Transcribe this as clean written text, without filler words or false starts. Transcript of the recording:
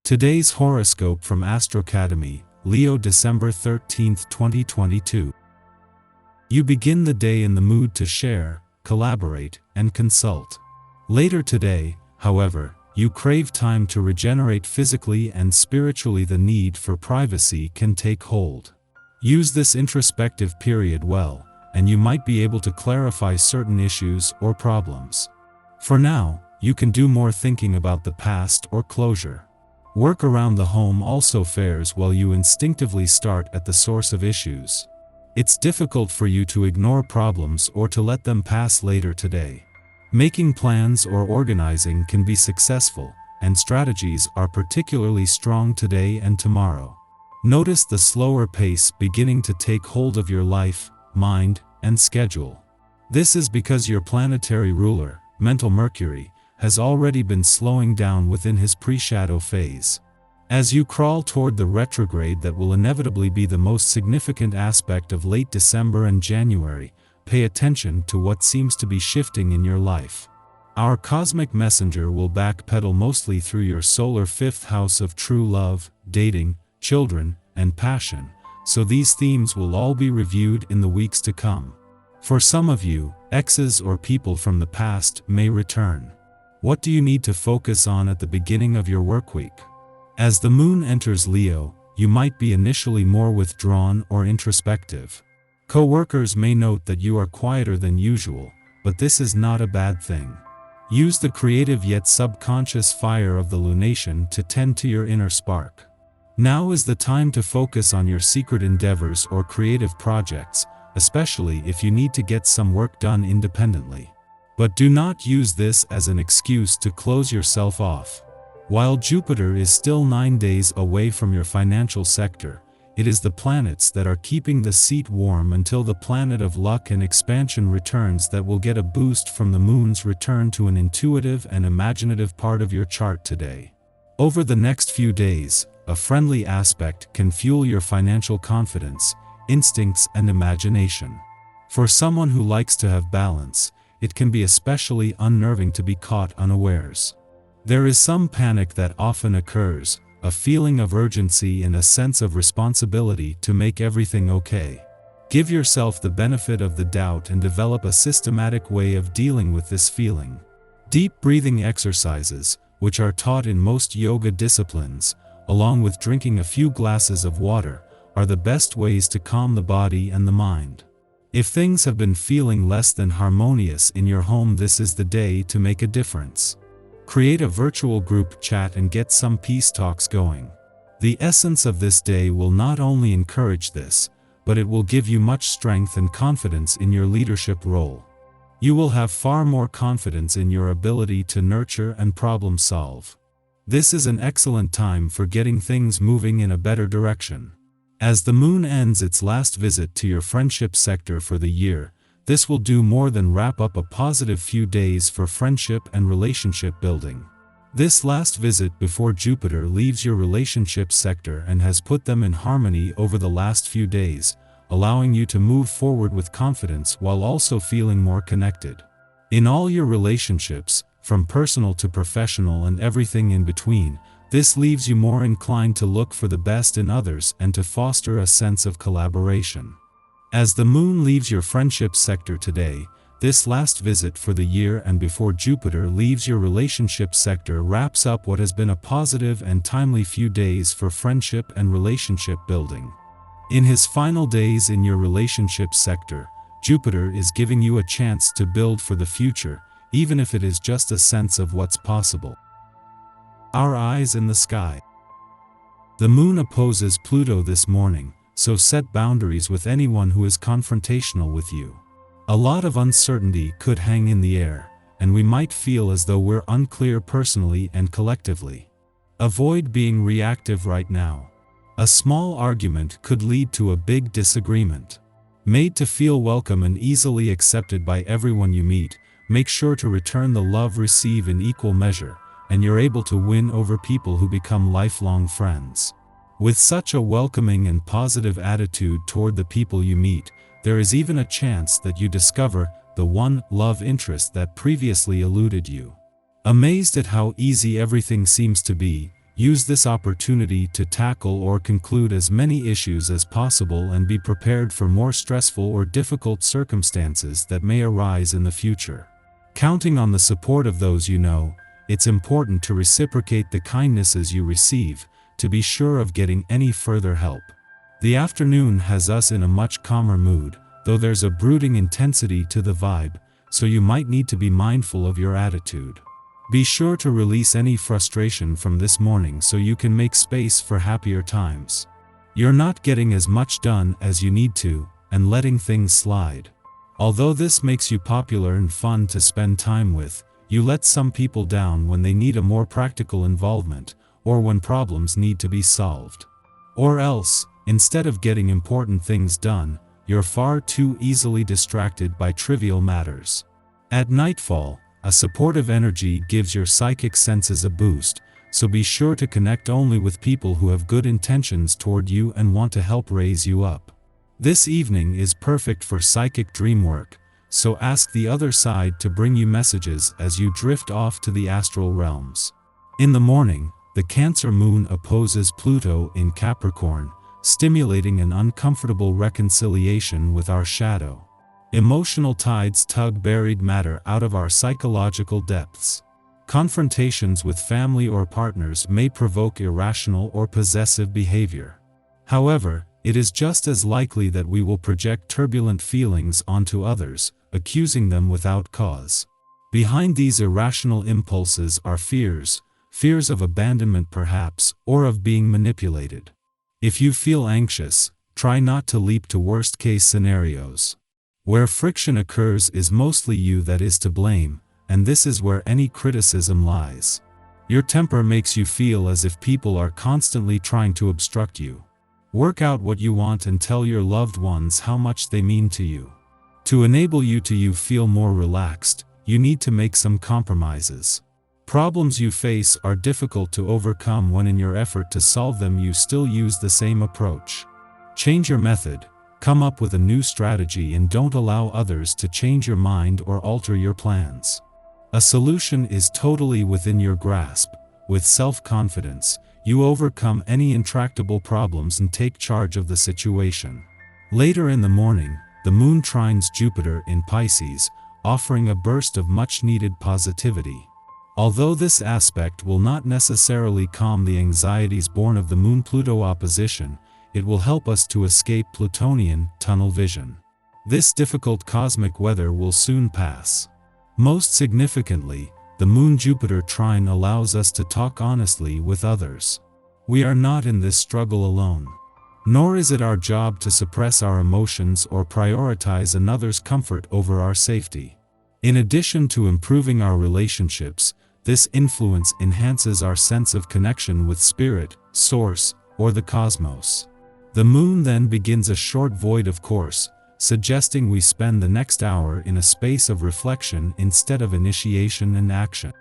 Today's horoscope from Astrocademy, Leo December 13, 2022. You begin the day in the mood to share, collaborate, and consult. Later today, however, you crave time to regenerate physically and spiritually. The need for privacy can take hold. Use this introspective period well, and you might be able to clarify certain issues or problems. For now, you can do more thinking about the past or closure. Work around the home also fares well. You instinctively start at the source of issues. It's difficult for you to ignore problems or to let them pass later today. Making plans or organizing can be successful, and strategies are particularly strong today and tomorrow. Notice the slower pace beginning to take hold of your life, mind, and schedule. This is because your planetary ruler, mental Mercury, has already been slowing down within his pre-shadow phase. As you crawl toward the retrograde that will inevitably be the most significant aspect of late December and January, pay attention to what seems to be shifting in your life. Our cosmic messenger will backpedal mostly through your solar fifth house of true love, dating, children, and passion, so these themes will all be reviewed in the weeks to come. For some of you, exes or people from the past may return. What do you need to focus on at the beginning of your work week? As the moon enters Leo, you might be initially more withdrawn or introspective. Co-workers may note that you are quieter than usual, but this is not a bad thing. Use the creative yet subconscious fire of the lunation to tend to your inner spark. Now is the time to focus on your secret endeavors or creative projects, especially if you need to get some work done independently. But do not use this as an excuse to close yourself off. While Jupiter is still 9 days away from your financial sector, it is the planets that are keeping the seat warm until the planet of luck and expansion returns that will get a boost from the moon's return to an intuitive and imaginative part of your chart today. Over the next few days, a friendly aspect can fuel your financial confidence, instincts, and imagination. For someone who likes to have balance, it can be especially unnerving to be caught unawares. There is some panic that often occurs, a feeling of urgency and a sense of responsibility to make everything okay. Give yourself the benefit of the doubt and develop a systematic way of dealing with this feeling. Deep breathing exercises, which are taught in most yoga disciplines, along with drinking a few glasses of water, are the best ways to calm the body and the mind. If things have been feeling less than harmonious in your home, this is the day to make a difference. Create a virtual group chat and get some peace talks going. The essence of this day will not only encourage this, but it will give you much strength and confidence in your leadership role. You will have far more confidence in your ability to nurture and problem solve. This is an excellent time for getting things moving in a better direction. As the moon ends its last visit to your friendship sector for the year, this will do more than wrap up a positive few days for friendship and relationship building. This last visit before Jupiter leaves your relationship sector and has put them in harmony over the last few days, allowing you to move forward with confidence while also feeling more connected. In all your relationships, from personal to professional and everything in between, this leaves you more inclined to look for the best in others and to foster a sense of collaboration. As the moon leaves your friendship sector today, this last visit for the year and before Jupiter leaves your relationship sector wraps up what has been a positive and timely few days for friendship and relationship building. In his final days in your relationship sector, Jupiter is giving you a chance to build for the future, even if it is just a sense of what's possible. Our eyes in the sky. The moon opposes Pluto this morning, so set boundaries with anyone who is confrontational with you. A lot of uncertainty could hang in the air, and we might feel as though we're unclear personally and collectively. Avoid being reactive right now. A small argument could lead to a big disagreement. Made to feel welcome and easily accepted by everyone you meet, make sure to return the love received in equal measure, and you're able to win over people who become lifelong friends. With such a welcoming and positive attitude toward the people you meet, there is even a chance that you discover the one love interest that previously eluded you. Amazed at how easy everything seems to be, Use this opportunity to tackle or conclude as many issues as possible and be prepared for more stressful or difficult circumstances that may arise in the future. Counting on the support of those you know, it's important to reciprocate the kindnesses you receive, to be sure of getting any further help. The afternoon has us in a much calmer mood, though there's a brooding intensity to the vibe, so you might need to be mindful of your attitude. Be sure to release any frustration from this morning so you can make space for happier times. You're not getting as much done as you need to, and letting things slide. Although this makes you popular and fun to spend time with, you let some people down when they need a more practical involvement, or when problems need to be solved. Or else, instead of getting important things done, you're far too easily distracted by trivial matters. At nightfall, a supportive energy gives your psychic senses a boost, so be sure to connect only with people who have good intentions toward you and want to help raise you up. This evening is perfect for psychic dream work, so ask the other side to bring you messages as you drift off to the astral realms. In the morning, the Cancer moon opposes Pluto in Capricorn, stimulating an uncomfortable reconciliation with our shadow. Emotional tides tug buried matter out of our psychological depths. Confrontations with family or partners may provoke irrational or possessive behavior. However, it is just as likely that we will project turbulent feelings onto others, accusing them without cause. Behind these irrational impulses are fears of abandonment perhaps, or of being manipulated. If you feel anxious, try not to leap to worst-case scenarios. Where friction occurs is mostly you that is to blame, and this is where any criticism lies. Your temper makes you feel as if people are constantly trying to obstruct you. Work out what you want and tell your loved ones how much they mean to you. To enable you to feel more relaxed, you need to make some compromises. Problems you face are difficult to overcome when in your effort to solve them you still use the same approach. Change your method. Come up with a new strategy and don't allow others to change your mind or alter your plans. A solution is totally within your grasp. With self-confidence, you overcome any intractable problems and take charge of the situation. Later in the morning, the moon trines Jupiter in Pisces, offering a burst of much-needed positivity. Although this aspect will not necessarily calm the anxieties born of the Moon-Pluto opposition, it will help us to escape Plutonian tunnel vision. This difficult cosmic weather will soon pass. Most significantly, the Moon-Jupiter trine allows us to talk honestly with others. We are not in this struggle alone. Nor is it our job to suppress our emotions or prioritize another's comfort over our safety. In addition to improving our relationships, this influence enhances our sense of connection with spirit, source, or the cosmos. The moon then begins a short void of course, suggesting we spend the next hour in a space of reflection instead of initiation and action.